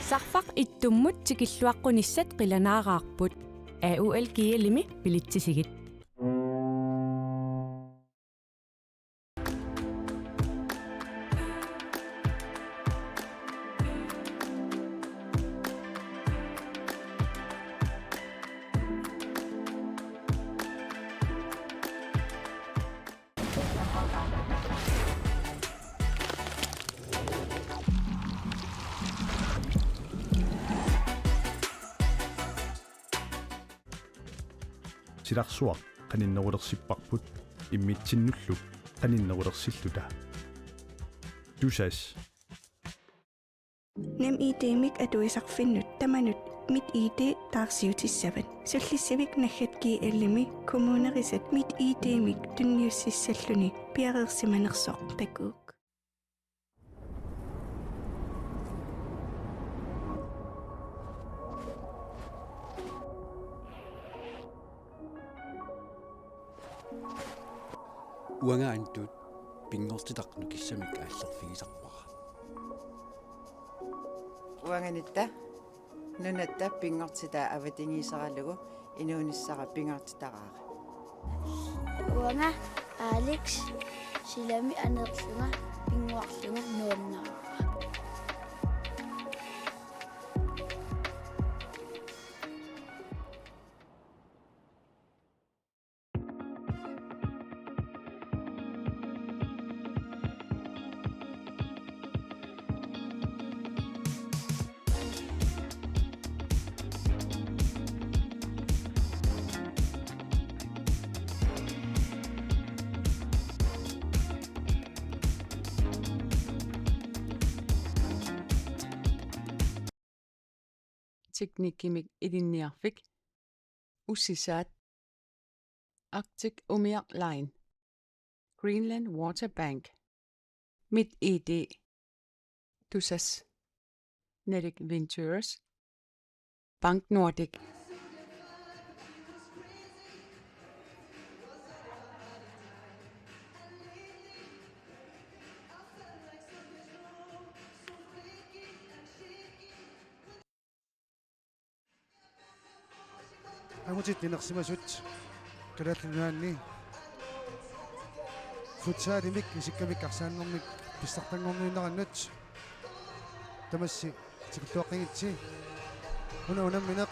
Sarfaq ittummut tikilluaqqunissat qilanaaqaarput AUL kiilimi pilitsisigit. Silarsuaq qaninnerulersippарпут иммитсиннуллу qaninnerulersилluta tusas nem idemik atuisarfinnut tamanut mit id taarsiutissavit sullissavik naggatki allimi kommunerisat mit idemik tunniussissalluni piareersimanersoq takuuk уангаантут пингортитарну киссамик ааллерфигисарпара уанганитта нунатта пингортитаа аватингисаралугу инуунissара пингортитараара уанга Алекс силами анерлунга пингуарлунга нуаннаа teknikkimik ilinniarfik ussisaat Arctic Umiaq Line Greenland Water Bank mit ID tusas Nedic Ventures Bank Nordic Амутит нинерсимасут калааллунаанни футсаалимик исиккамик арсааннэрмик писсартангорнуиннераннут тамасси тикуттуаққингитси унаминеқ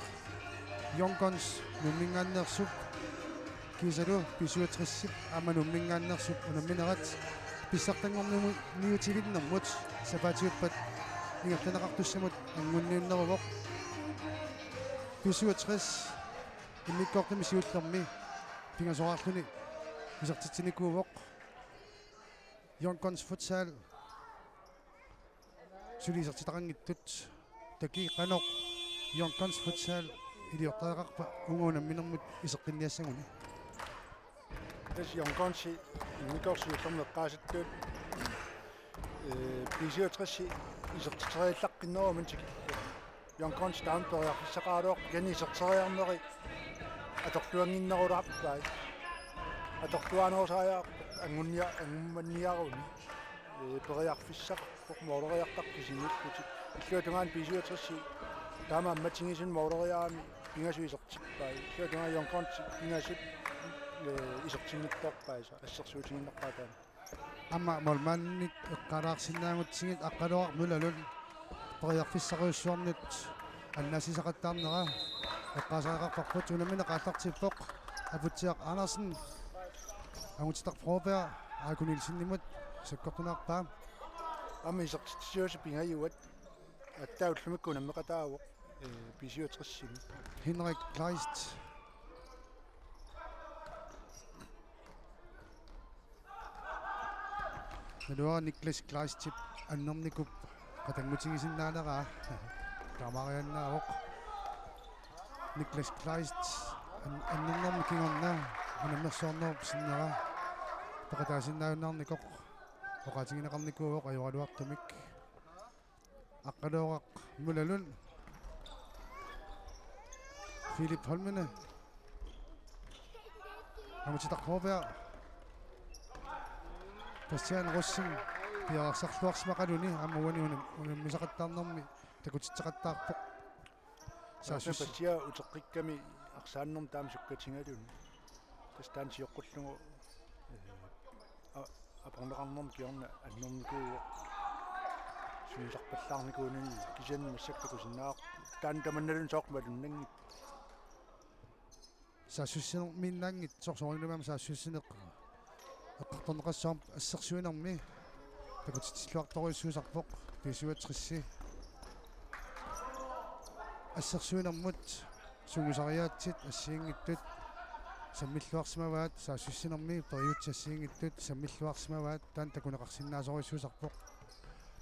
Youngguns нуммингааннерсуп кисалу писуатриссип аама нуммингааннерсуп унаминерат писсартангорнуму ниутилиннэрмут сапаатиуппат ингертанеқартуссамут ангунниуннерувоқ писуатрис иммиккортами сиуллерми пингасораарлуни кисертитсиникуувоқ Youngguns futsal сулисертитарангиттут таки каноқ Youngguns futsal илиортаақарпа унгуунамминермут исеққинниассагуни тас Youngguns иммиккорсиуллермеққаасаттуут писиуатрисси исертитериаллаққиннерууман тик Youngguns таампериарфиссақаалуоқ кани исертериарнери аторлуангиннерулаарпай аторлуаноосааяа ангумманниаруни периарфиссақарпоқ моолериартарписиниппути иллуатунгаан писуатрисси таама амматингисун моолериаами пингасуисертиппай иллуатунгаа Youngguns пингасут исертингитторпааса ассерсуутингиннерпаатаа амма молманнит эққалаарсинаамутсигит аққалуар нулалун периарфиссақуйуссуарнут аннасисақаттаарнера эққасаақарпарпут унамина qaallартиппоқ апутсиақ Andersen амутитар Фробер акунилсиннимут саккортунаарпаа амма исертитсиуси пингаюат аттауллумикку наммеқатаавоқ писиутриссими Henrik Kleist Налуа Niklas Kleist тип аннерникуп qatangmutigisиннаанераа камарианнаавоқ Niklas Kleist аннернэрми кингорнаа анаммерсуарнеруп синнера пақатаасиннаавнаарникоқ оқатигинеқарникуувоқ аюралуартумик аққалуоқақ мулалун Philip Holmene амутитар Фробер Christian Russen пиарсарлуарсмақалуни аммауани унаммисақаттаарнэрми такутитсеқаттаарпоқ саасус патиа утеққикками арсааннэрм таама суккатингалун тастаан сиоққуллугу апорнеқарнэрм киорна аннэрникуу суисарпаллаарникуунани кисиан массак такусиннаақ таан таманналун соормалуннанги саасуссинер миннаангит сорсоринумаама саассуссинеқ эққарторнеқассаам ассерсуинерми такутитсиллуарторуиссуусарпоқ писуатсрисси ассерсуинермут сугусариаатсит ассиингиттут саммиллуарсимаваат саассуссинерми периутсассиингиттут саммиллуарсимаваат таан такунеқарсинаасориссуусарпоқ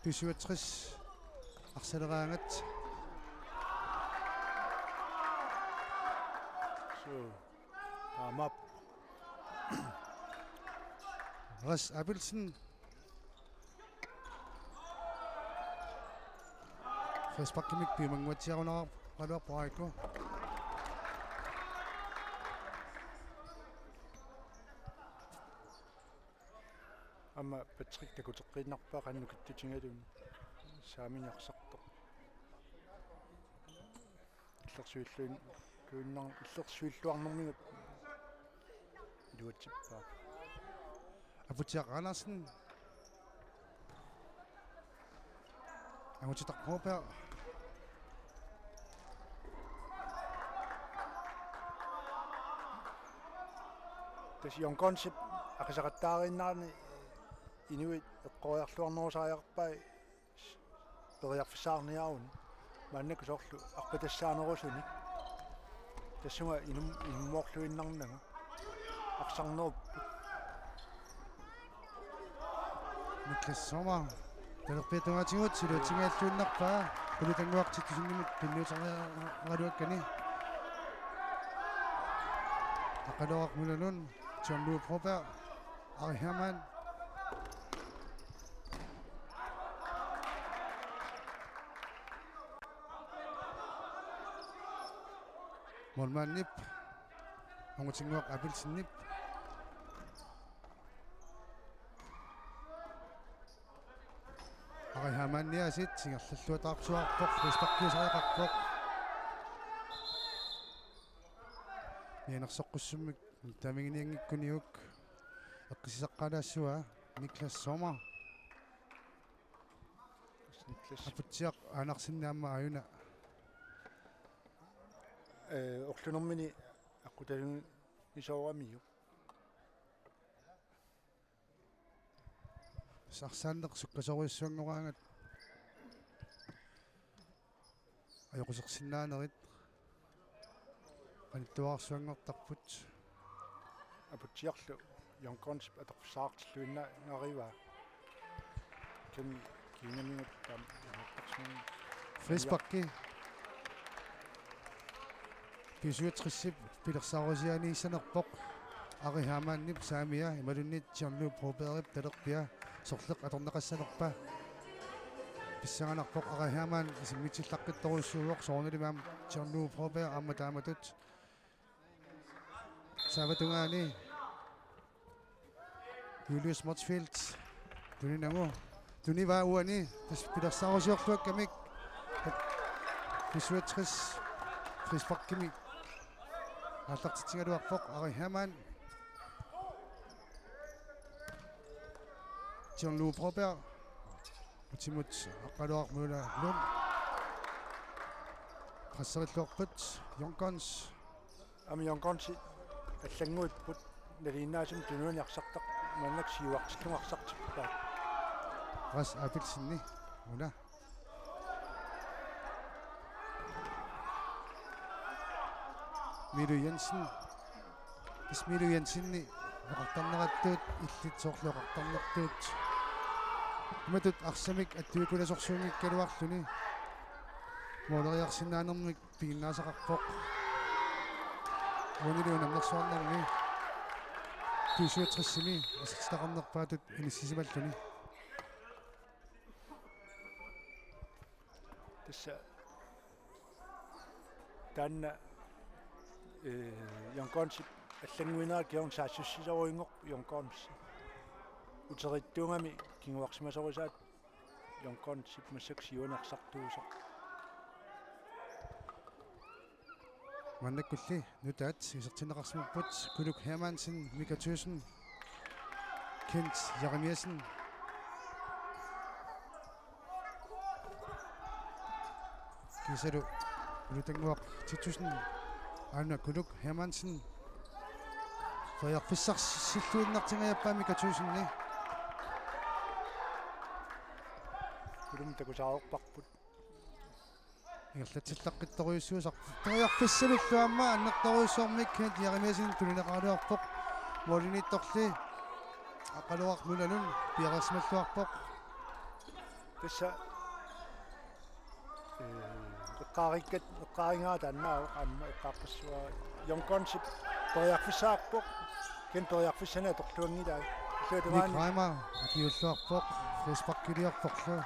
писуатсрис арсалераангат so амап Ras Abelsen фэспаккимик пимангуатсиарунаа қалуарпараикку ама патрик такутеққиннарпаа қаннукиттутингалун сааминиарсарто иллерсуиллуин куиннар иллерсуиллуарнэрмигут дуатсиппаа Abutiak Andersen Abutiak тас йонконсип ақисақаттаариннаарни инуит эққориарлуарнерусаариарпай периарфисаарниарун мааннаку соорлу арпатассаанерусуни тассунга инуммоорлуиннарнагу арсарнеруп Niklas Sommer Телерпетунгатигут силуутингааллууннарпаа кулутангуартиттусиннимут пинниутариарадуаккани ақалоақ муланун John Proper Ari Hermann Molmanip Ongutsinguaq Abelsinnip Ari Hermann niasit singerlalluatаарsuarpoq respaqkiusariaqarpoq Nianersoqqussumik тамигиниангиккуниук эққисаққалаассуа Niklas Sommer апутсиақ анарсиннаама аюна орлунэрмини аққуталун исоорамиу сарсааннеқ суккасориуссуангораангат ajоқусерсиннаанерит аниттуаарсуангортарпут апутсиарлу йонконсип аторфисаартиллуинна нарива кем кинаминут там таксун фэйсбакки писуутриссип пилерсаарусианииссанерпоқ Ari Hermann saamia ималуннит John Proper талерпиа сорлеқ аторнеқассанерпа писсаганарпоқ Ari Hermann исиммитиллаққитторуссууоқ соорнилимаам John Proper амма тааматут саватунгаани Julius Motsfield тунинагу тунива уани тас пилерсаарусиорлуаккамик писуатрис фэйсбаккими алтартитингалуарпоқ Ari Hermann John Proper утимут аққалуармула лун qassarillorput Yonkons ами йонконси аллангуиппут налииннаасим тунуаниарсартақ маннак сиуартиллуарсартиппаа Ras Abelsinni уна Milu Jensen Milu Jensenni оқартарнератtuut иллит соорлуоқартарнертуут иматут арсамик аттуикуласорсуунгик калуарлуни моолериарсинаанермик пигиннаасақарпоқ уанилуунамнерсуарнарни тусуутриссими асертақарнерпаатут иниссисималлуни тасса танна йонконсип аллангуинаа киорн саассуссисоруингоқ йонконс утериттунгами кингуарсимасорисаат йонконсип массак сиунерсартуусоқ маннаккулли нутаат исертинеқарсимаппут Kuluk Hermansen, Mika Thyssen, Kent Jeremiasen, Kisalu Ulutangwaq 10.000 Anna Kuluk Hermansen, Frederik Fissers silluinnartingajappaa Mika Thyssen-ni Kulum takusaaqparput ингерлатсиллаққитторюссуусақ тариарфиссалуллуамма аннерторюссуармик Kent Jeremiasen тулинеқаалуарпоқ молинитторли ақалуарнулалун пиарасмаллуарпоқ тасса эққариккат эққарингаатааннаау аама эққарпассуа йонконсип ториарфиссаарпоқ кен ториарфиссана торлуангилаа иллуатагаани Никрайма акиуллуарпоқ флеспаркилиарпорлу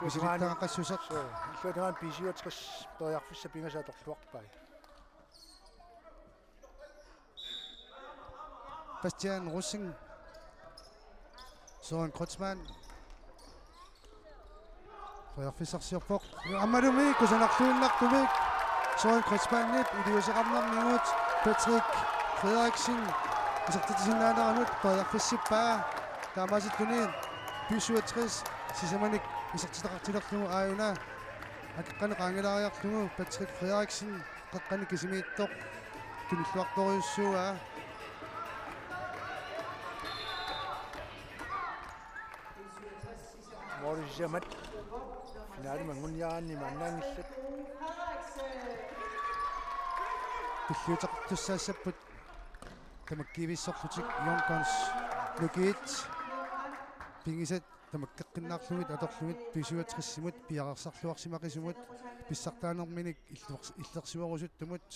иллуатагаақассусеқ иллуатагаан писиуатрис ториарфисса пингасаа торлуарпай Bastian Russing, Søren Kreutzmann, Frederik Fissers-Sirpok, Amadumik, Kusanartuinnartumik, Søren Kreutzmann nip, Idiuseqarnarningut, Patrick Frederiksen, Isartitisinnaaneraanut, Frederik Fissippaa, Taamasittuni, Pysuatris, Sisamanik, Isartitaqartilerlugu aayuna, Aqqaneqaangilariarlugu, Patrick Frederiksen, Qaqqani kisimiittoq, Tunilluartoriussuugaa, Morisiamat finaali mangunyaanni mannaangillat Pilluutaqartussaassaput tamakkiivissorlutik Yonkons Lukit pingisat tamakkeqqinnaarlugit atorlugit pisuatrissimut piaqarsarluarsimaqisumut pissartaanerminik illersiuarusuttumut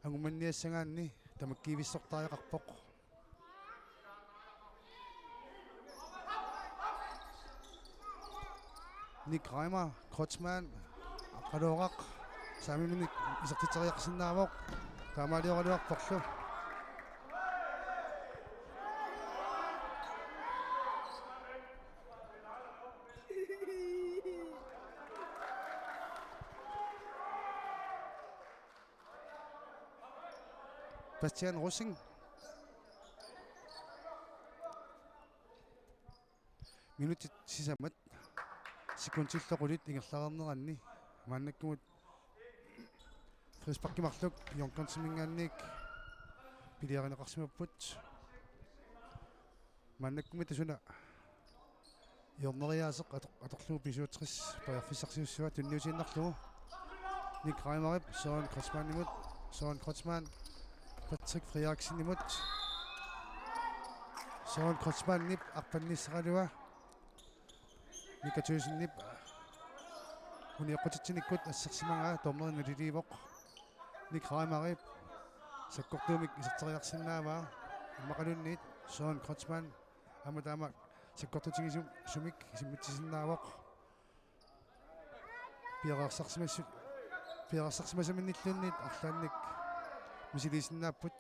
angumanniassangaanni tamakkiivissortariaqarpoq Nick Reimer, Kreutzmann, Qaluoraq, saamiminik isartiteriaqsinnaavoq, taamaaliorluarporlu. Bastian Russing. Minutit sisamat. Sekundillequlit ingerlaarneranni maannakkumut frisparkimarluk Jonkonsimingaannik piliarineqarsimapput maannakkumit tasuna yorneriaaseq atorlugu pisuutris pariarfissarsiussua tunniutiinnarlugu Nick Reimerip Søren Kreutzmannimut Søren Kreutzmann Patrick Frederiksenimut Søren Kreutzmannip arpannissaqalua Mika Thyssen-nip uniaqqutitinikkut assarsimangaa tornerinuliliivoq Nick Reimerip sakkortuumik isarteriarsinnaavaa immaqalunniit Søren Kreutzmann amataama sakkortutigisum sumik isimmitsisinnaawoq piaqarsarsimasamannilluunniit арлаанник мисилисиннааппут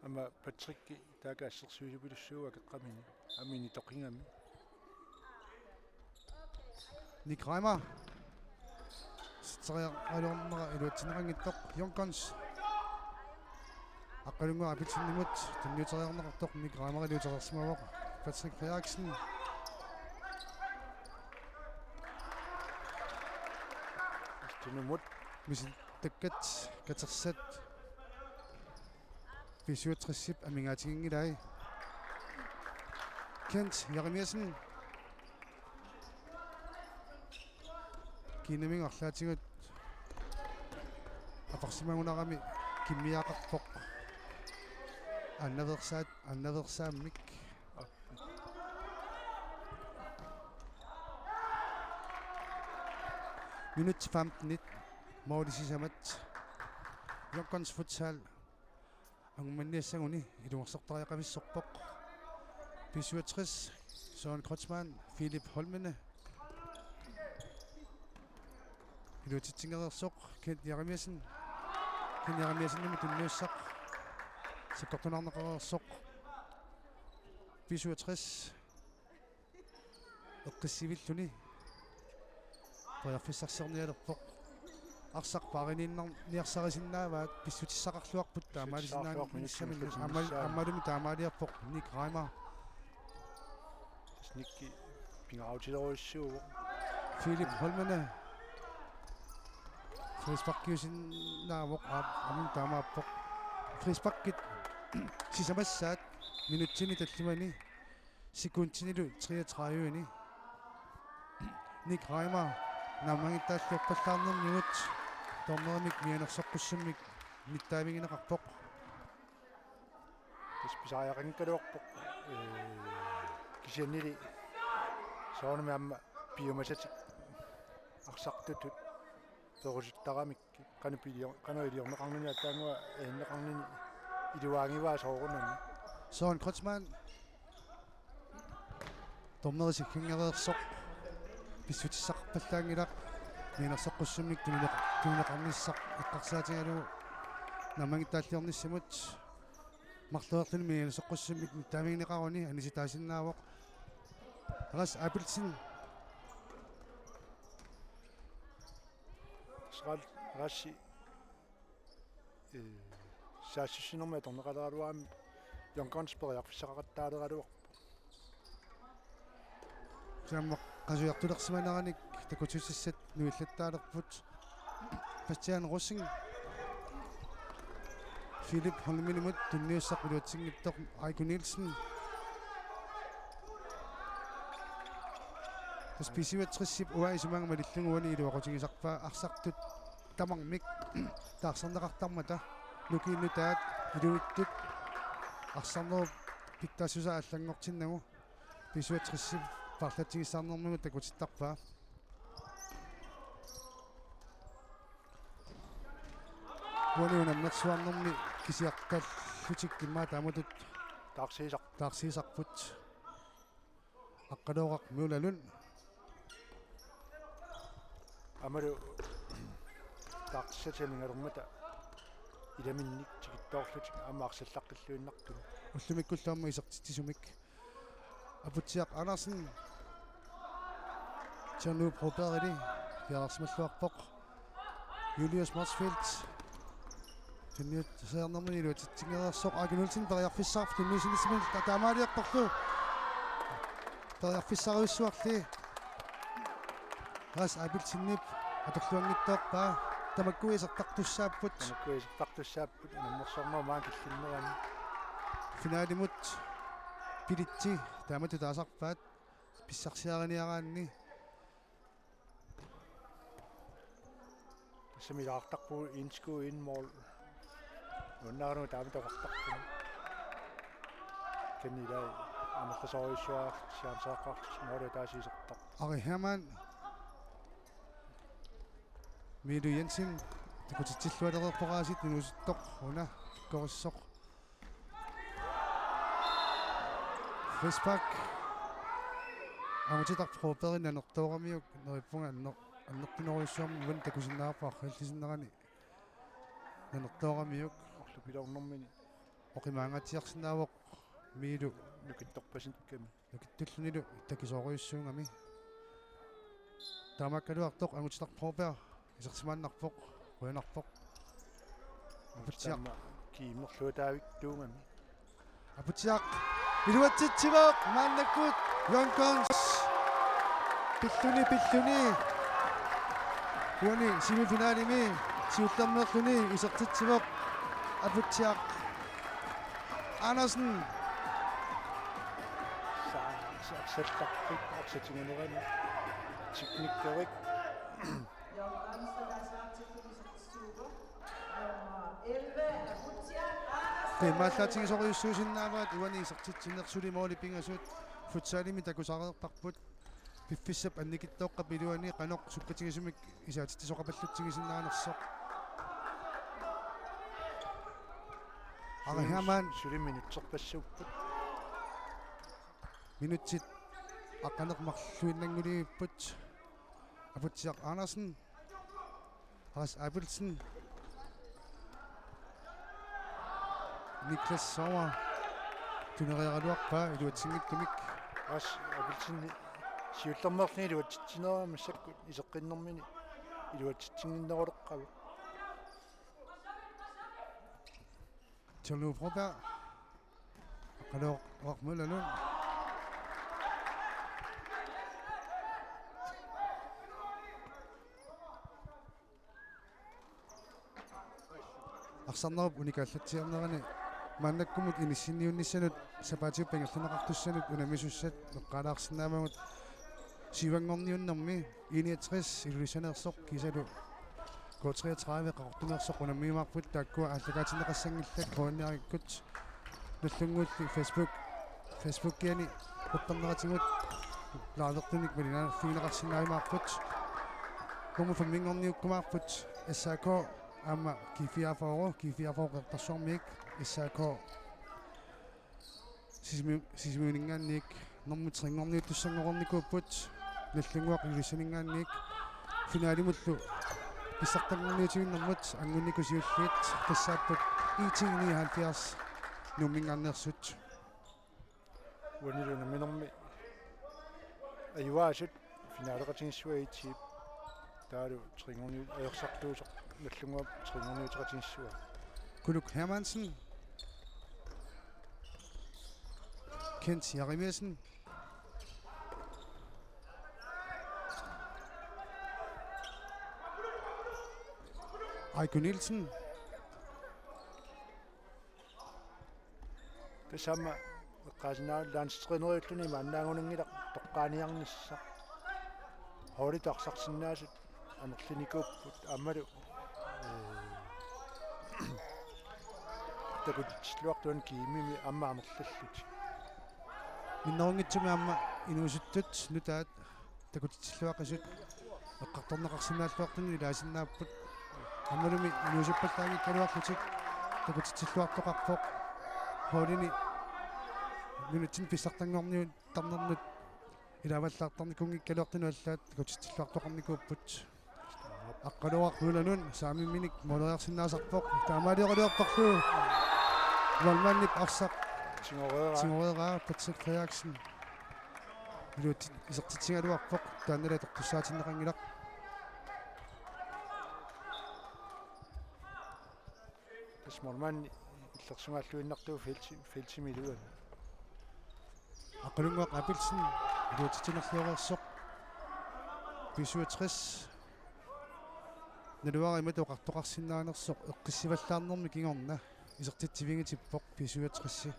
ама Patrick таага ассерсуисупилуссууа кеққамини амини тоқингами Nick Reimer сцериалуарнера илуатсинерангиттоқ Yonkons аққалунгуа апитсиннимут танниутериарнеқартоқ Nick Reimer илутерерсимавоқ Patrick Frederiksen тунумут мисин таккат катерсат писуутриссип амингаатигингилай Kent Jeremiasen кинамин арлаатигут апарсимагунарами киммиаақарпоқ аннаверсааммик минут 15 моолисисамат Yonkons futsal ангуманниассагуни илуарсортариақависсорпоқ писуатris Søren Kreutzmann Philip Holmene илуатитсингерерсоқ Kent Jeremiasen ними тунниуссақ саккортунарнеқарерсоқ писуатris эққиссивиллуни паяффиссарсерниалерпоқ арсарпарининнар ниарсарисиннааваат писсутиссақарлуарпут таамаалисиннаани Писсутиссақарлуарпут, минуссами аммалуми таамаалиарпоқ ник райма сникки пингаутилеруиссуу Филип Холмене фриспаккиусиннаавоқ амин таамааппоқ фриспаккит сисамассаат минутсини таллимани секундтинилу 33-ни ник райма намангиттааллуарпаллаарнер минут торнерамик мианерсоққуссаммик миттаавигинеқарпоқ писааяқингкалуарпоқ кисианнили соонами амма биомасати арсартутут торусуттарамикки канаилиорнеқарнини аттаангуа ээннеқарнини илуаангиваа соорунани Søren Kreutzmann торнерисик хингереерсоқ писсутиссақарпаллаангилақ мианерсоққуссаммик тунилеқарниссақ иққарсаатингалу намангиттааллиорниссамут марлуерлини мианерсоққуссаммик миттаавигинеқаруни аниситаасиннаавоқ рас апилсин срал расси саассиннэрмэ торнеқалааруаами йонконспериарфиссақақаттаалераluar самма qasujartulersimanernik takutsussat nuillаттаалерпут Christian Rossing Philip Holminimut tunniussaq uluatsiнгittoq Aiko Nielsen Списиватриссип уаисуманга малиллугуани илуақутигисарпаа арсартут тамармик таарсарнеқартармата лукииннутаат илуиттут арсарнеру питтассуса аллангортиннагу писуатриссип парлатигиссаарнэрмугу такутиттарпаа вонуунаммерсуарнэрми кисиарталлутик иммаа тааматут таарсиисарпут аққалоорақ муулалун амару таарсаталингалэрмата иламинник тигиттоорлутик амаарсаллаққиллуиннарту уллумиккуллаама исертитисумик апутсиақ Andersen Tjernu Proberili Bjergsmallуарпоқ Julius Marsfeldt Тэнниут сеэрнэрмани илуатитсингереерсоқ Aiko Nielsen периарфиссаарф тунниусинисмил таамаалиаққорлу периарфиссаруиссуарли рас апилсиннип аторлуангиттоорпаа тамаккуисертартуссааппут наммерсорнаа маан киллиннерани финалимут пилитси таамату таасарпаат писсарсиараниараанни самилаартарпу инску инмол оннаану тааматақартарпу кеннилай амерласориуссуаа сиамсааққартус мооле таасисертар Ari Hermann Milu Jensen такутитсиллуалерерпорааsit нунуситтоқ уна кориссоқ Фрисбак амутитар проперин анертоорамиук нериппунга аннертинеруйссуарми ван такусиннаарпаа хиллисиннерани анертоорамиук орлупилорнэрмини оқимаангатиарсинаавоқ миилу нукитторпасинкками нукиттуллунилу такисоориуссуунгами таамаккалуартоқ амутитар пропер исерсимааннарпоқ қуянарпоқ апутсиақ киимнерлуутаавик туумами апутсиақ илуатситсивоқ мааннаккут Yonkons пиллуни юни семифиналими сиуллермерлуни исертитсивоқ апутсиақ Andersen сааксаттарпик аксатингунерани техниккерик Маллаатигисориуссуусиннааваат уани исертитсинерсули моoli пингасуут футсалими такусареэртарпут пиффиссап анникиттооққа пилуани каноқ суппатигисумик исаатиттисоқапаллутсигисиннаанерсоқ Ari Hermann сулиминутсерпассууппут минутсит аққанеқмарлуиннангулииппут апутсиақ Andersen Ras Appelsen Niklas Sauer тунериаруарпаа илуатсингиттумик ас абилсин сиуллермерлини луатсинерама массаккут исеққиннэрмини илуатситсигиннерулеққаве Tjolu Froberg. Akalo Rockmøllerlund. Arsannerup unikaallattiarnerani maannakkumut inissinniunnissanut sapatiuppangerluneqartussanut unamisussat meqqalaarsinnaamagut sivangorniunnermi 61 ilulisaneersoq kisalu K33 qaqortunersoq unammiimaarput taakkua ааллагаатинеқассангиллак коонниариккут нуллунгуулли Facebook-киани quttarneratигут лаавертуник малинаа фигнеқарсиннааймаарпут кому фамингорниуккумаарпут эссаако ама кифиафаоро qertarsormiik эссаако сисмиунингаанник нормутрингорниуттуссангорникууппут нуллунгуақ илисанингаанник финаалимуллу писсартарнерниутигиннэрмут ангунникусиуллиит тассааппут итигини 70 нуммингааннерсут уанилуна минорми аюаасут финаалеқатингиссуаитсиип таалу трингорниу аерсартуусоқ наллунгуап трингорниутеқатингиссуа Kuluk Hermansen Kent Jarimiasen Eiko Nielsen тасама эққаасинаа лаанстринериуллуни мааннаагунангила тоққааниарнisса хоолитарсарсинаасут анерлиникууппут аммалу такутиллуартуан киимими аммаанерллаллут миннерунгитсуми амма инуусуттут нутаат такутиллуақисут эққарторнеқарсинааллуартуни илаасиннааппут аммалуми инуусуппаллааги калуарлутик такутиллуартоқарпоқ хоолини нунутсин писсартангорниут тарнернут илаваллаартарникунгиккалуартуну аллаат такутиллуартоқарникууппут аққалуақуланун саамимминик молериарсинаасарпоқ таамаалиоқалуарпарлу валманнип арсақ тингореераа Патрик Фриаксен илут исертитсингалуарпоқ тааннала тоққуссаатиннеқангилақ тасморман иллерсумааллуиннартуу филтимилуан аққалунгуақ апилсен илутитинерлуорерсоқ писуатрис налуари матоқартоқарсинаанерсоқ эққиссиваллаарнерми кигорна исертитсивингитиппоқ писуатрисси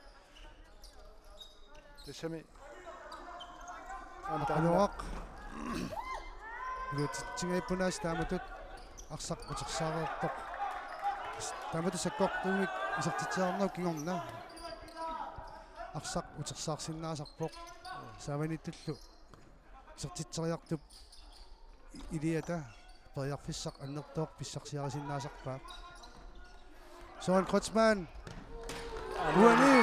тасами аққалуақ илутитсингайппунаас тааматут арсақ утерсаареэртоқ таамату саккортуумик исертитсиарнеру кигорна арсақ утерсаарсинаасарпоқ саваниттуллу исертитсериартуп илиата периарфиссақ аннертооқ писсарсиарисиннаасарпаа Søren Kreutzmann уани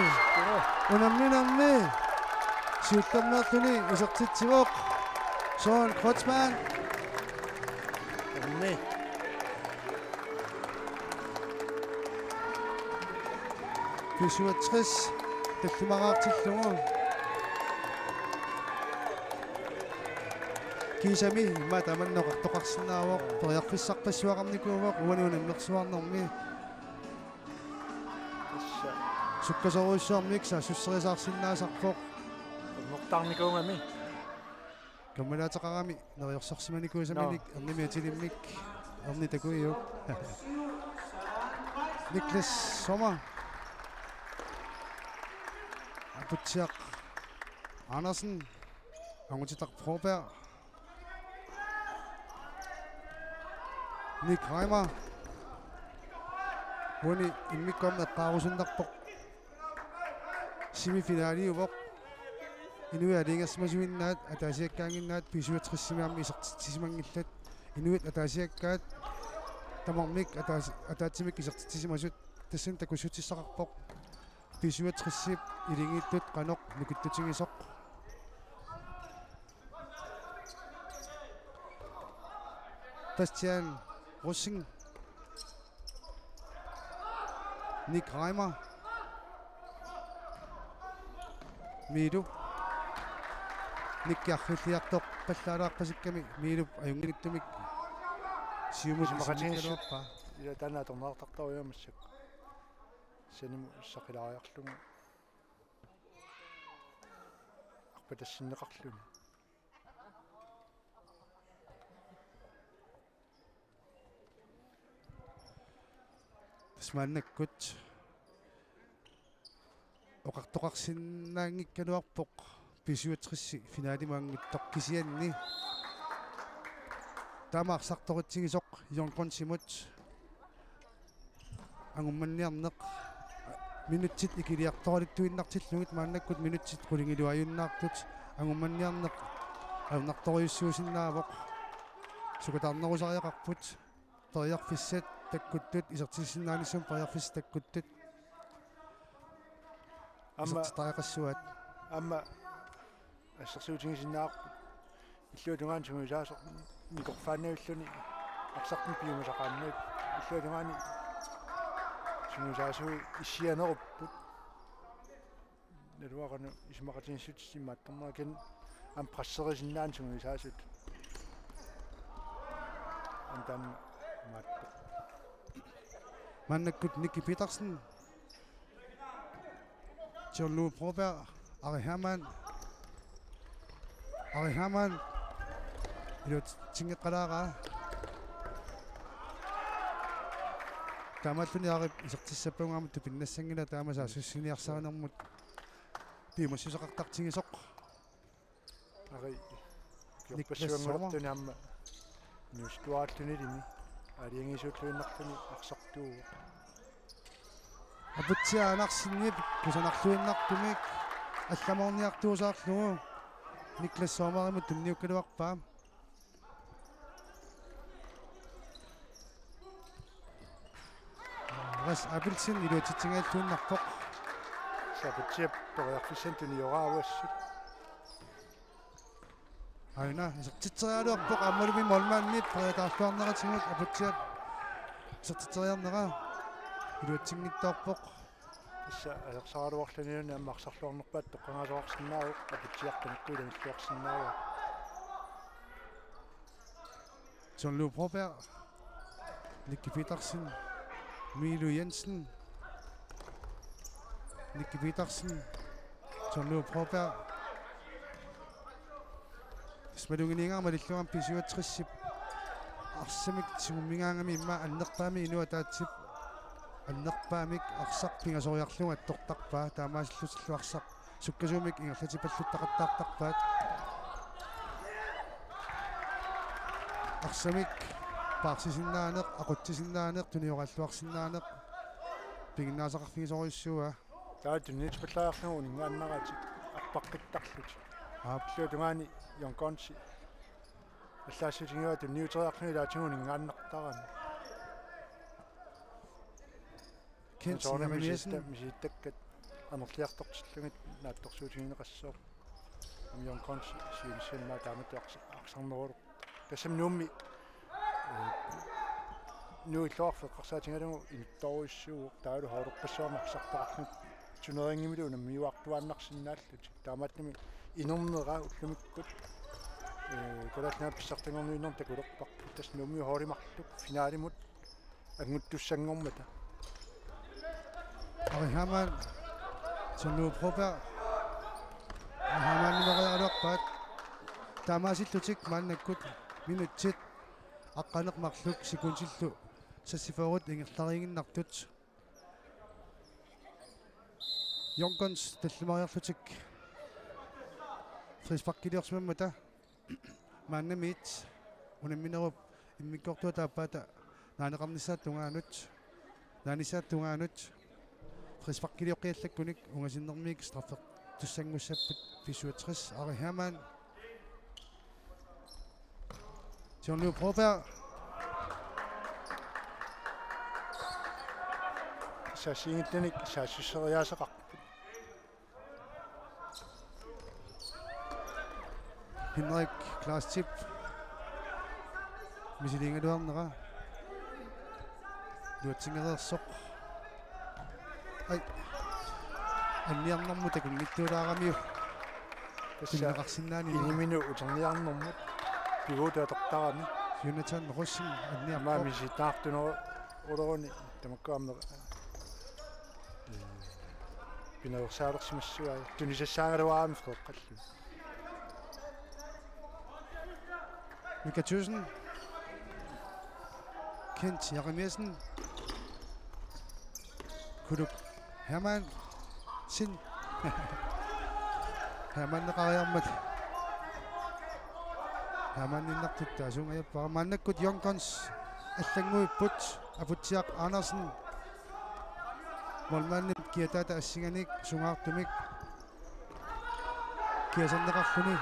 унамминарми сиуттарнеэртуни исертитсивоқ Søren Kreutzmann амми писуатрис таллумараартиллугу кисами имма таманнеқартоқарсинаавоқ периарфиссарпассуақарникуувоқ уануунаммерсуарнэрми суккасоруиссуармик саассуссерисаарсинаасарпоқ нортарникуунгами каммалаатеқарами нериорсарсиманикуусаминик эрнимиатилиммик эрни такуиук Niklas Sommer Aputiaq Andersen Angutitak Froberg Nick Reimer Woni immikkom eqqaarusundarpoq semifinaliuvoq inuit alingersimasuinnaat ataasiakkaanginnaat pisuatrissimiarmi isertittisimangillat inuit ataasiakkaat tamarmik ataatsimik isertittisimasut tassan takussutissaqarpoq pisuatrissip ilingiittut qanoq nukittutigisoq Bastian Russing Nick Reimer Miidu Nick jarrilliartoq pallaalaarpasikkami miilup ajungilittumik сиумут Исмақатингиссут. исимиккалуарпа ила тана торнаартартаруйамассак саниму сақилаариарлугу арпатассиннеқарлуни тасмааннаккут оқартоқарсинаангиккалуарпоқ писуатсқисси финаалимаангуттоқ кисианни таамаарсарторитсигисоқ йонконсимут ангумманниарнеқ минутсит икилиарторалиттуиннартиллугит мааннаккут минутсит қулингилуаюннаартут ангумманниарнеқ авнарториуссуусиннаавоқ сукатаарнерусариақарпут тариарфиссат таккуттут исертиссиннаанissum тариарфис таккуттут тариақассуат амма ассерсуутингисиннаақ иллуутунгаан сумисаасо микорфааниуллуни арсартин пиумасақааннуит иллуутунгаани сумисаасуи иссианеруппут налуақану исмақатингиссутиссимааттарнера кен ам прассерисиннаан сумисаасут антан маатта маннаккут Никки Питерсен John Lou Prober Ari Hermann илут тингеққалаара таамаллуни аарип исертиссаппунгаармут тупиннассангила таамасаа суссиниарсаанермут пимассусақартартигисоқ ари киорпассуангулартуни амма нустуааллунилими алиангисуутлуиннартуни арсартуу апутсиаанарсиннип кусанарлуиннартумик алламорниартуусаарлугу Niklas Sommerimut тунниуккалуарпаа рас апилсин илуутитсингаалтууннарпоқ сапутсиап ториарфиссан туниораавассут айна исертитсериалуарпоқ аммалуми молмааннип тариатаарлуарнератигут апутсиап исертитсериарнера илуутсингиттоорпоқ исса алерсааралуарланиуна аммарсарлуарнерпаат тоққангаалуарсинааву апутсиартамиккуила миллуарсинааву John Lou Prober Nikki Petersen Milo Jensen Nikki Petersen John Lou Prober смалугинингаама лиллугам писуатсриссип арсамик сигуммингаангами имма аннерпаами инуатаатсип аннерпаамик арсарпингасориарлуга аттортарпаа таамаасиллутиллуарсақ суккасуумик ингерлатипаллуттақаттаартарпаат арсамик паарсисиннаанеқ ақутсисиннаанеқ туниораллуарсиннаанеқ пигиннаасақарфигисориуссуа таатуннит паллаарлугу нингааннараатик арпаққиттарлут аапплуутунгаани йонконси аллаассутингиуа тунниутериарлуги лаатигу нингааннартарани кенсинамиэсен миситтаккат анерлиартортиллугит наатторсуутигинеқассоо йонконси сиимсиннаа таамату арсарнерулу тассам нуумми нуиллуарфеққарсаатингалугу инитторуиссуу таалу хаалерпассуарнарсартақарнут тунерингимилуна миуартуаннарсиннааллут таамаатними инернера уллумиккут каласнаа писсартангорнуиннер такулерпарпу тас нуумми хоолимарлук финаалимут ангуттуссангормата Ari Hermann John Lou Prober Hermann минериалуарпаат таамаасиллутик мааннаккут минутсит аққанеқмарлук секундиллу сассифаорут ингерларингиннартут Йонконс таллимариарлутик фриспаккилиорсмаммата мааннамит унамминеруп иммиккортуа тааппаата наанеқарнissaat фриспаккилиоққиаллаккуник унгасиннэрмиик страффеқ туссангуссаппут писуатсрис Ari Hermann John Lou Prober сасингиттаник саассуссериаасеқарпут Henrik Klaas Tip мисилингалуарнера луатсингерерсоқ ай анниарнэрму такунгиттуулаарамиу тассаа синнеқарсинаани инимину утерниарнэрмут пигуутаатортарами Jonathan Rossing ма анниарпоқ миситаартунер улеруни тамаккаамнер пинерсаалерсимассуа тунисассаагалуаами феққаллу Mika Thyssen, Kent Jeremiasen, Kuduk Hermann Sin Hermann Naqariarmat Hermann innartuttaasungajappa mannakkut Yonkons аллангуиппут апутсиақ Andersen молманни киатата ассиганик сунгаартумик киасаннеқарфуни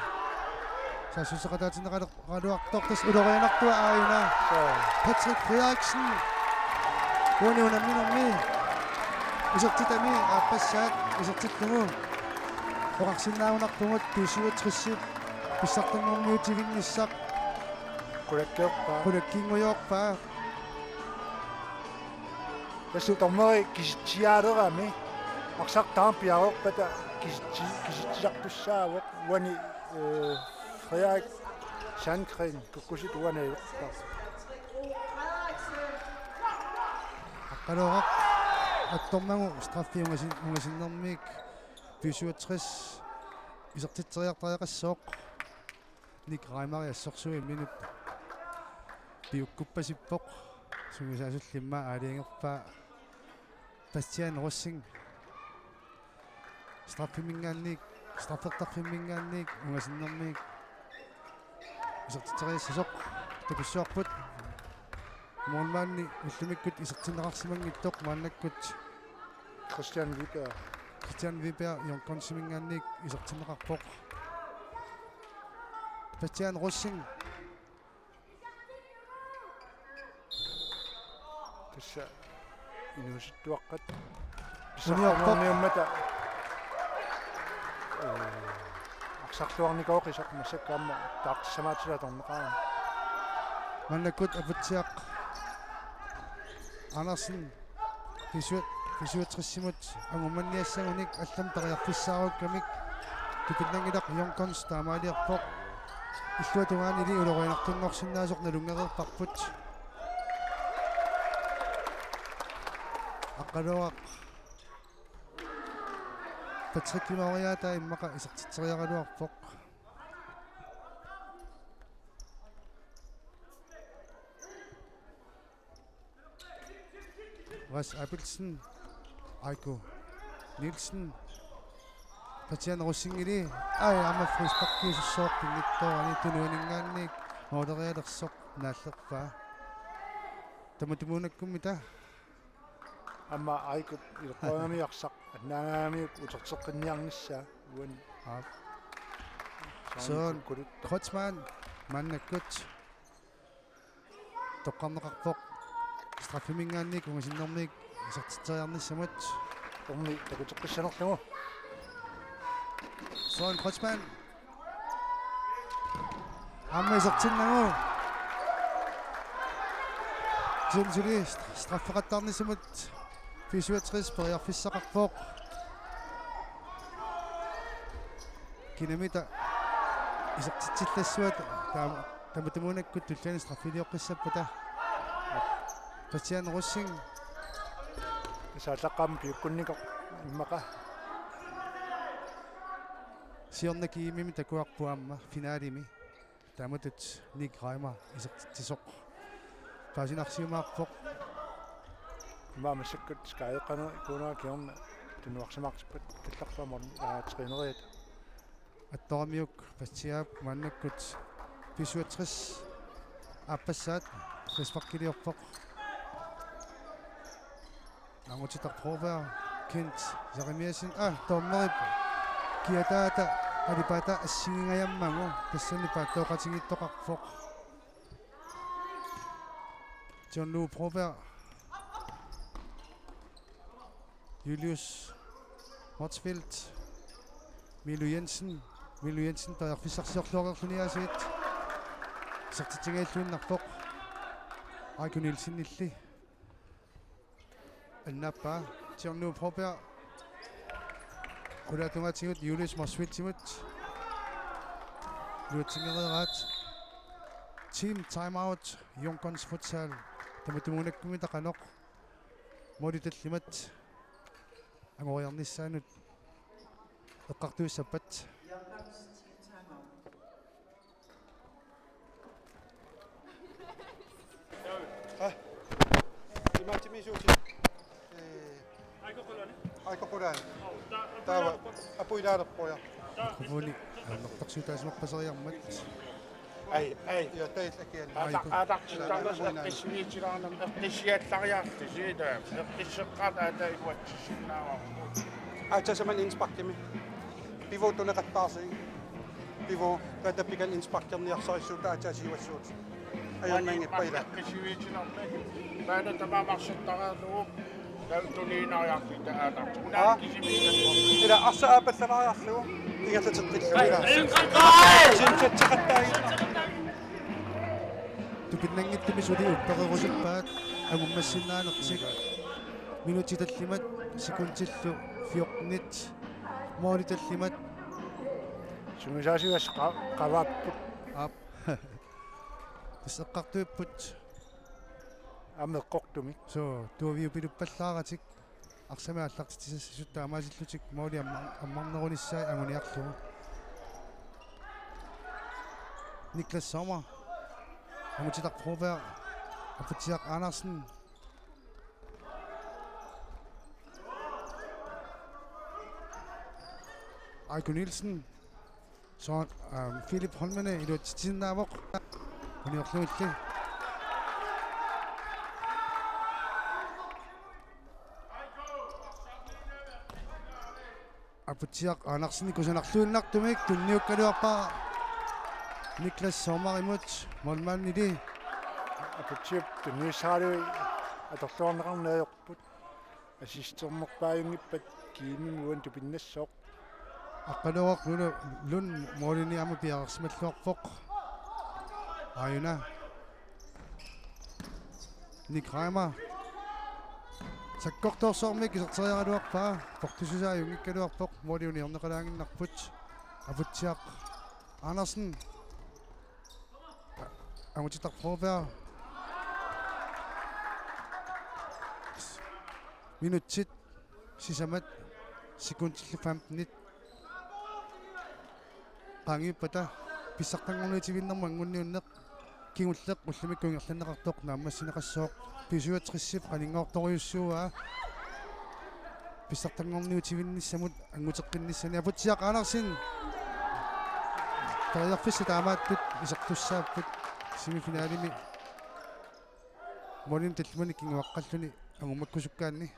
сассусеқатаатинеқалуартортас улорианартуа ааюна Patrick Frederiksen униунамминерми исертитами ааппассаат исертиттугу оқарсиннаавнартугут 27 писсартангорниутивинниссақ кулаккингуйорпаа тассутормери киситсиаалерами арсартаам пиарорпата киситсиартуссаавоқ уани Frederik Sandgren куккусит уанаиорпаа аққалоорак аттормагу страффиунгасиннэрмик 67 исертитсериартариақассооқ ник раймари ассорсуи минут биуккуппасиппоқ сугисаасуллимма аалиангерпаа Bastian Rossing страффимингаанник страффертарфимингаанник унгасиннэрмик исертитсериассасоқ такуссуарпут морнманни уллумиккут исертинеқарсимангиттоқ мааннаккут Christian Viber Yonkonsимингаанник исертинеқарпоқ Bastian Rossing тасса инуситтуаққат униорпоқ аксарлуарникоо қисақмассаккаама таартиссамаатилаторнеқаа мааннаккут апутсиақ Andersen фисуатриссимут агуманниассагуник аллам тариарфиссаарууккамик тупиннангилақ Yonkons таамаалиарпоқ иллуатугаанили улорианартуннорсиннаасоқ налунгерерпарпут аққалуақ Patrick Kimoriata иммақа исертитсериаралуарпоқ Ras Abelsen Eiko Nielsen Bastian Rossing ili ама фриспаккиуссоқ пингиттоорани тунуанингаанник моодериалерсоқ нааллерпаа таматумунаккуммита ама айкут илэққоамиарсақ аннаагаамиук утертеққинниарнissaа уани Søren Kreutzmann маннаккут тоққарнеқарпоқ страффимингаанник унгасиннэрмик исертитсериарниссамут орни такутеққиссанерлугу Søren Kreutzmann амма исертиннагу зэнсули страффеқаттаарниссамут 64 периарфиссақарпоқ кинамита исертитсиллассуат таматумунаккут туллани страффилиоққиссаппата Bastian Rossing исааллаққаама пиуккунникоқ иммақа сиорнакиимими такуарпуамма финалими таматут ник райма исертитсоқ пасинарсиумаарпоқ маамассаккут скаеққана икунаа киорна тунуарсимаартиппат талларпаамор тренериат атторамиук пассиаап маннаккут 64 аппассаат фриспаккилиорпоқ нангутитар провер Kent Jeremiasen томмерип киатаата алипата ассигингаяммагу тассани пааттоқатингиттоқарфоқ John Lou Prover Julius Motsfeldt Milo Jensen таярфиссарсиорлуарерлуниасиит сертитингааллуиннарпоқ Айку Нилсен илли аннаппа John Lou Prover кулаатунгатигут Julius Motsfeldt тимут луатингерераат team timeout Yonkons futsal таматумунаккуми тақанеқ молиталлимат ангориарниссаанут эққартуиссаппат Imagtimisuuti. Aikoqulani. Taava apuilaalerpoja. кувуни нортарсутаасмақпасериармат Ai ja teillakin. атартиттарлас эққиссивиитилаарнам эққиссиаллариарти сиитаа эққиссеққата иуатсиннаава Aitasaman inspaktiami. Pivo tunaqattaarsi. Pivo katapikan inspaktiarniarsarissuuta aitaasiuassuut. Ajamangippaila. эққиссивиитиларна таана тамаамарсуттараалугу таутуниинариарти таатарт унааккисимиилла Ila assa aapallanaariarlugu. Ingallateqqilluila. Sintatteqattaagi. тупиннангиттуми сули уппеқерусиппаат агуммассиннаанеқсик минутиталлимат секундтиллу фиорнит моолиталлимат Sumisaasiuas qavaapпут ап тасеққартуиппут амеққортуми. so туавиупилуппаллааратик арсамааллартитисассутта амаасиллутик моли аммарнеруниссаа агуниарлугу Niklas Sommer амутилақ Пробер апутиақ Andersen Айко Nielsen så Philip Holmene илуатситиннаавоқ униорлуилли апутиақ Andersen кусанарлуиннартумик тунниуккалуарпаа Niklas Sommer imod målmanden Aputiap tunniussaarui atorluarneqarnaayorput assistornerpaajungippat kiinunuan tupinnassoq аққалуақ лун моолини ама пиарсмаллуарпоқ аюна Nick Reimer саккорторсоормик исертериаралуарпаа портусусааюнгиккалуарпоқ моолиуниорнеқалаангиннарпут апутиақ Andersen амутитақ Пробер минутсит сисамат секундтиллу 15 qangipata pissartanngorniitivinnermangунниуннеq kingulleq ullimikkuingerlanneqartoq naammassinaqassooq pisuatrissip qaningoortoriussuuaa pissartanngorniutivinnissamut anguteqqinissani aputiaq Andersen tariarfissa taamaattut isertussaapput semifinaalimi molin tallmani kinguaqqalluni angumakkusukkaanni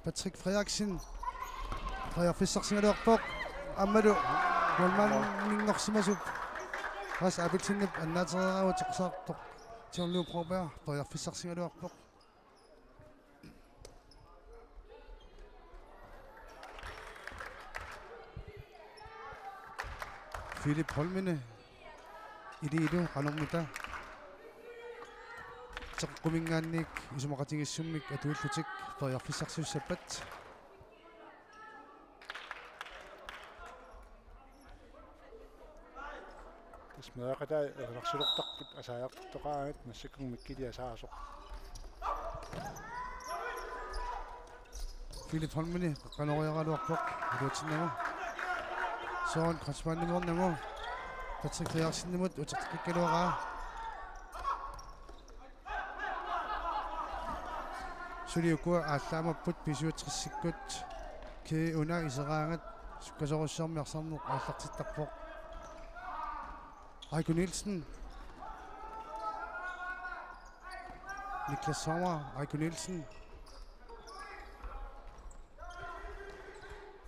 Patrick Frederiksen tariarfissarsingaluarpoq аммалу голманнингорсимасуп рас абилсиннап аннаатерерааватеқсаартоқ тиорнуу пробер тоярфиссарсингалуарпоқ Philip Holmene илиилу канормита теққумингаанник исумақатингиссуммик атуиллутик тоярфиссарсуссаппат Tasmaaqata erlarsulortarput asaajartortoqaangat nassakungmikkili asaasoq Philip Holmene qanoruyaraluarpoq ilutinnamo Søren Krasmannimornamo Patrick Frederiksen-nimut utertikkaluaraa suliukua aallaamapput pisuutrissikkut kii una iseraangat sukkasorussarmiarsarneq aallartittarpoq Айко Nielsen Niklas Sommer Айко Nielsen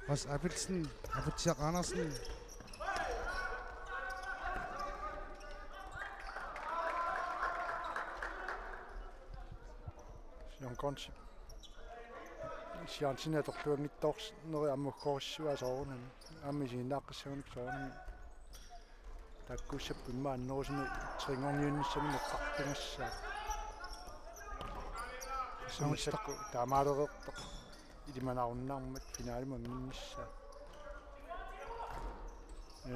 Ras Abelsen Aputiaq Andersen Jonkonsi siansinnatorluangittoorneri ammukkoorissuasoorunami ammisiinnaaqqiссагуник соорнами таккуссаппимма аннерусими трингорниунниссами неққартунгассаа самсакку таамаалереэртоқ илиманааруннаармат финаалима миннissaa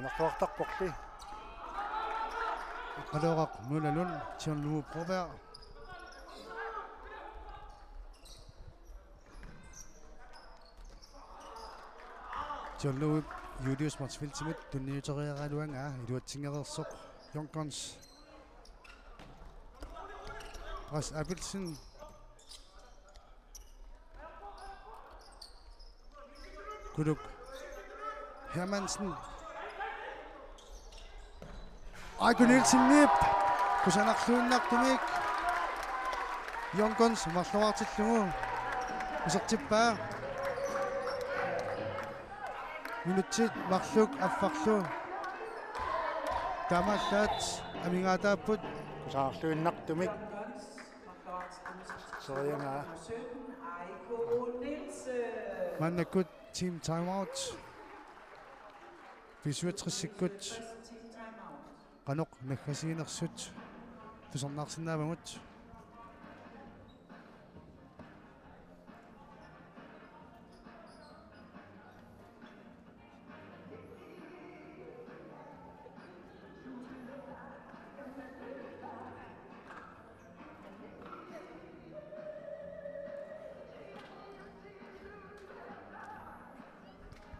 наққартарпорли Aqaloqaq mulalun Tjørnlue Broberg. Tjørnlue Julius Marsviltimut tunniutoriaqaluanga iluatsingereersoq Jonkons. Ras Abelsen. Kuduk Hermansen. Aiko Nielsen nip. Kusanarluunnartumik. Jonkons marluartillungu. Usertippaa. Minutsit marluk affarlu. Tamallat amingaataapput. Kusaarluinnartumik. Serianga. Mannakut team timeout. Visuatrissikkut. Qanoq naggasiinersut. Tusarnaarsinnaavamut.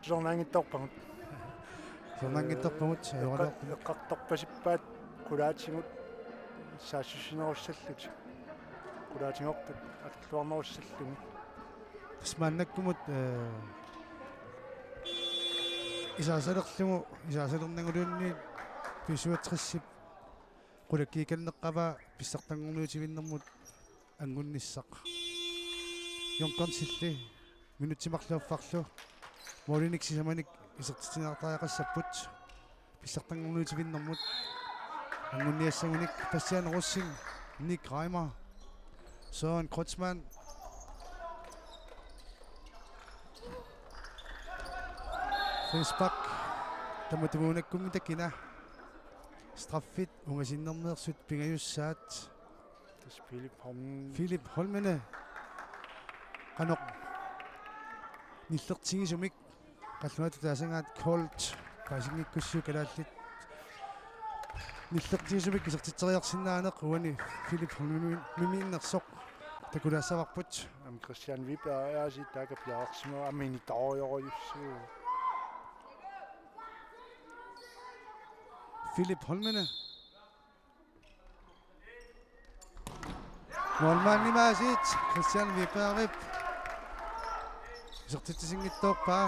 Sornangittorpangut. Sornangittorpangut ajoralor. Eqqartorpasippaat kulaatsimut saassisinerussallut. Kulaatingortut aqluarnerussallugu. Tasmannakkumut isaasalernanguluunni visuatrissip qulakkiikalneqqava pissartangornuutivinnermut angunnissaq. Jonkonsilli minutimarluaffarlu Molinik sisamanik isertitinaartariaqassapput pissartangornuutivinnermut angunniassagunik Bastian Rossing, Nick Reimer, Søren Kreutzmann, Frisbak tamutamuunakkummitakina straffit ungasinnermeersut pingajussaat Philip Holmene qanoq nillertigisumik qalluatu taasangaat Colt paasingikkussu kalaallit nillertigisumik isertiteriarsinnaaneq uani Philip Holmene mimiinnersoq takulaassavарпут Am Christian Wiber aasi taaka piararsimu aminitoriorujussu. Philip Holmene Målmand Christian Wiberg isertitisingittoorpaa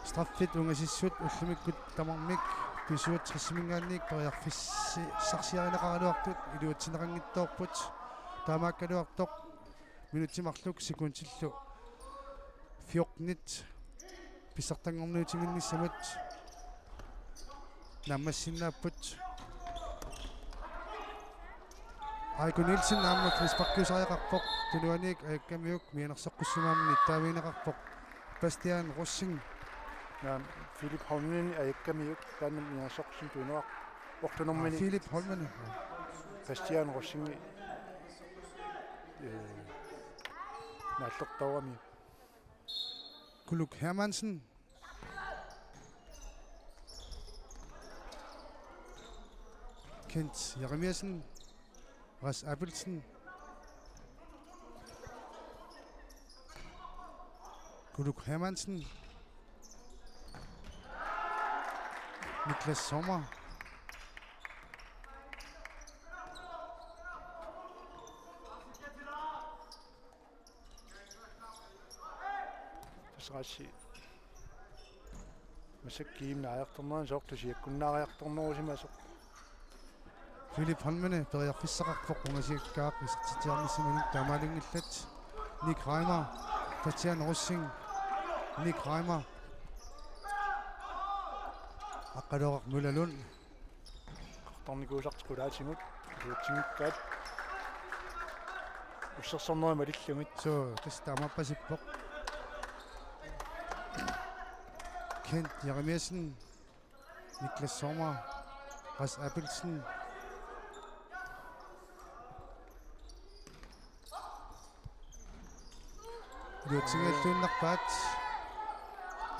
straffit ungasissut ullumikkut tamarmik pisuutrissimingaanniik pariarfissi sarsiarinaqaraluartut iluutsineqangittoorput taamaakkaluartoq minutimarluk sekuntillu 14 pissartangornuutiminnissamut nammassinnaapпут Aiko Nielsen naamma Frisbakkiusariaqarpoq tuluanik ayakkamiuk mianerseqqussumaamni taaviineqarpoq Bastian Rossing Philip Holmene ayakkamiuk taannam mianerseqqussun tuuneaq ortunormini Philip Holmene Bastian Rossing naallertauami Kuluk Hermansen Kent Jeremiasen Ras Abelsen Kuluk Hermansen Niklas Sommer tasraassi masakkiimna ajartornerun soortusiakkunnaariartornerusimasoq Philip Holmene periarfissaqarpoq ungasiakkaaq isertitiarnissimani taamaalingillat Nick Reimer Bastian Rossing Nick Reimer Aqaloqaq mulalun qartornikuusartiqulaatimut uutsimikkaat ussersorneri malillumit so tastaamappasippoq Kent Jeremiasen Niklas Sommer Ras Abelsen Luutsingeelluunnarpaat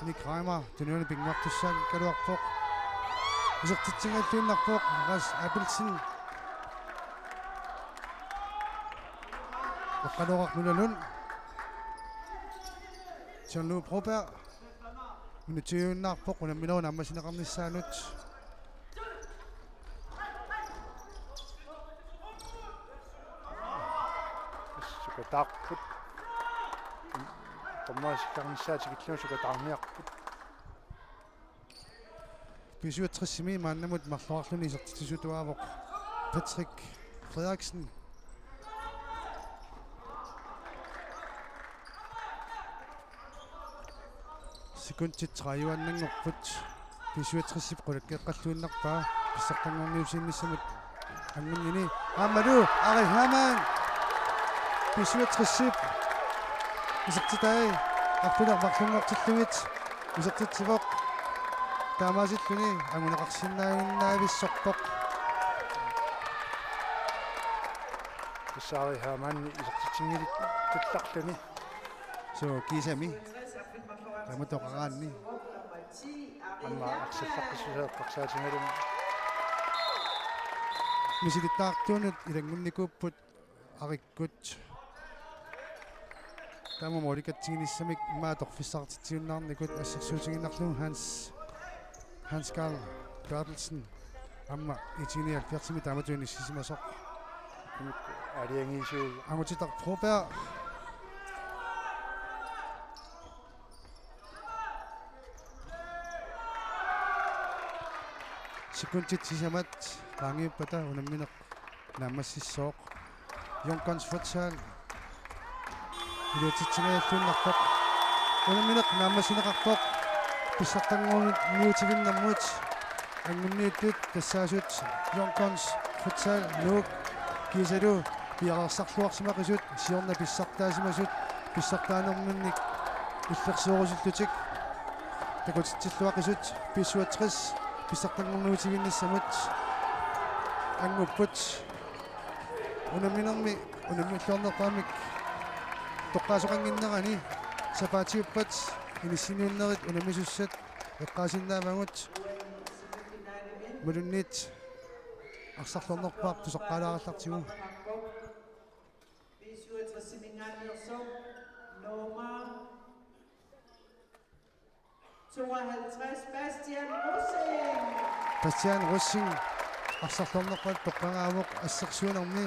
Nick Reimer tunuuni pingmartussaan kaluarpoq Isartitsingalluinnarpoq aqas apilsin oqqaloqarnulun Jean-Louis Probert minutiunnarpoq unammilauna ammasinaqarnissaanut сукатаарпут томмаасиккарнissaатигиллуна сукатаарниарпут Physioterapi maannamut marluarluni isertitisutuaavoq Patrick Frederiksen Sekuntit 30-annangorput physioterapi qulakkeqqalluinnarpaa pissartanngorniusiinnissamut angunnini Amadou Ari Hamann physioterapi isertitai arpunarmarlunngortillugit isertitsivoq таамаасиллуни агунеқарсиннаавиннаависсорпоқ тиссаари хаамаанни исертитсингилит тулларлуни so кисами таматоқараанни амма арсаллаққиссусааққарсаатингалум мисилиттаартуунут илангунникууппут ариккут тамамоликатсигиниссамик имааторфиссаартитсиуннаарникут ассерсуутигиннарлу Hans Karl Bertelsen amma itini alfiarsimi tamatuini sisimasoq алиангиисуу amutitar Probert sekuntit sisamat rangiuppata unammineq naammassissooq Jonkons Futsal ilutitsigajalluunnarpoq unammineq naammassineqarpoq pissartanguunut niutiginnammuut angunniuttut tassaasut Jonkons Futsal nuuk kiisalu piaqarsarluarsimaqisut siorna pissartaasimasut pissartaanermunnik illersuorusullutik takutitsilluaqisut pissuatris pissartanguunutiginnissamut angupput unamminermi unammiulluarnerpaamik toqqaasuqanginnerani sapaatiuppat инисиниуннерит унамисуссат эққаасиннаамагут мулуннит арсарлорнерпаап тусоққалаараллартигу Bastian Russing арсарлорнерпаат тоққагаавоқ ассерсуунарми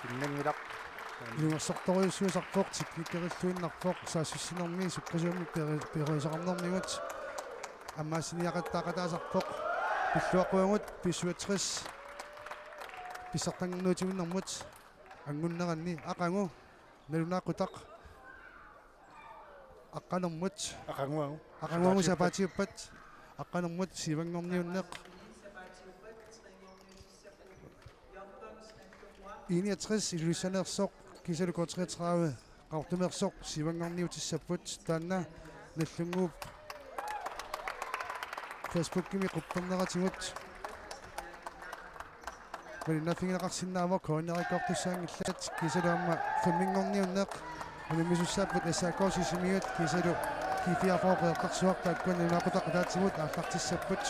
пиннангилақ Iuersortoriussuusarpoq tiknikkerilluinnarpoq saassissinnermi suqqisuumik peruisaqarnermigut аммаасиниақаттаақатаасарпоқ пиллуақуангут писсуатсрис писсартангернуутигуннэрмут ангуннеранни ақангу налунааққутақ аққанермут ақангуангу сапаатиуппат аққанермут сивангорниуннеқ 61 illusionersoq kisaluko 33 qartumersoq sivangorniutissaput taanna nallunguup Facebook-kimi qupperneratigut малиннаффигинеқарсиннаавоқ коонериқортуссаангилlat кисалуамма фэммингорниуннеқ унамисуссааппут ассаакоосисимиут кисалу кифиафооқеэртарсуақ тааккуна унаақутаққатаатсимут ааллартиссаппут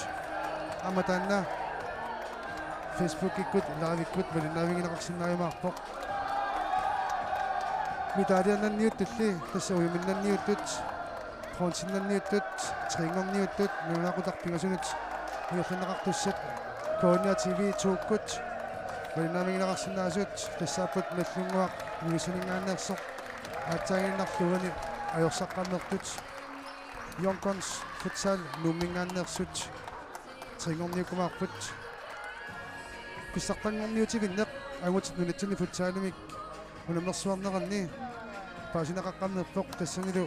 аматаанна Facebook-иккут лаавиккут малиннаавигинеқарсиннаавимаарпоқ митаалианнанниуттулли тассауиминнанниуттут фронсиннанниуттут трингорниуттут нунаақутарпигасунут иерланеқартуссат Konya TV tuukkut малиннаавигинеқарсинаасут тассааппут наллунгуақ нуисунингаанерсоқ аатсаагиннарлуани ajorsaqqannertut Jonkons Futsal numingaannersut tringorniukumaarput pissartanngorniutiginneq agutit nunatsini futsalimik unamnersuarneranni paasinaqaqqarnerpoq tassangilu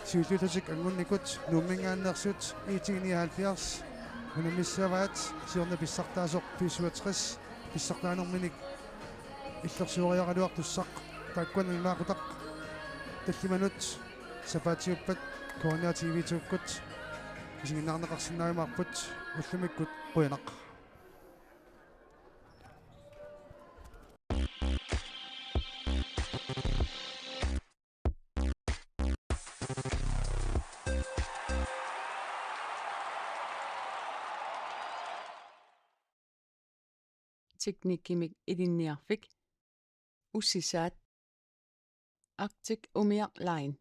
siulluutasik angunnikut numingaannersut 79 unamissavaat siorna pissartaasoq 67 pissartaanerminik иллерсуориақалуартуссақ тааккуан илаақутақ таллиманут сапаатиуппат Konya TV tuukkut isиннаарнеқарсинаамаарпут уллумиккут қуянақ teknikkimik ilinniarfik ussisaat Arctic Umiaq Line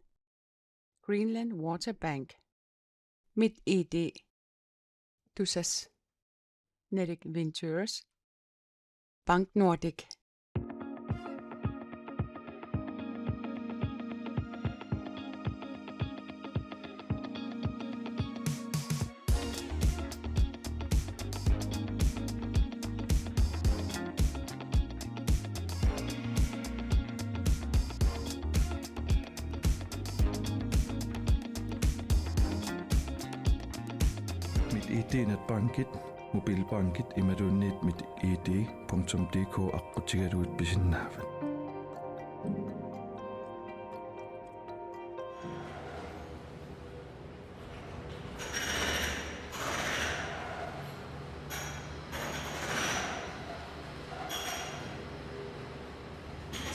Greenland Water Bank MitID Tusas Nedic Ventures Bank Nordic MitID-netbankit mobilbankit imadunnit mitid.dk aqutigaluut pisinnaafat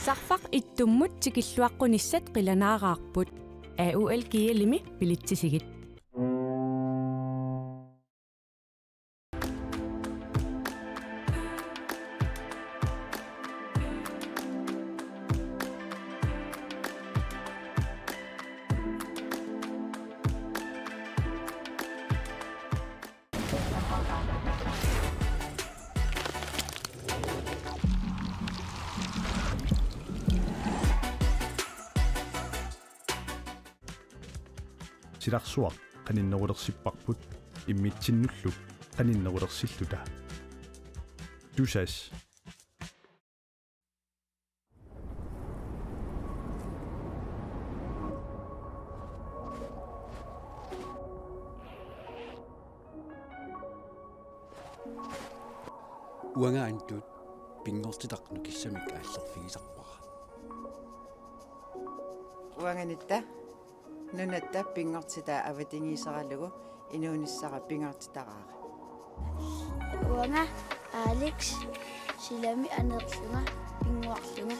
Sarfaq ittummut tikilluaqqunissat qilanaaqaarput AUL kialimi pilitsisigit. Silaqsuaq qaninnerulersippaqput immitsinnullu qaninnerulersilluta tusas уангаантут пингортитарну киссамик ааллерфигисарпара уанганитта нунатта пингортитаа аватингисаралугу инуунissara пингортитараара уанга Алекс силами анерлунга пингуарлунга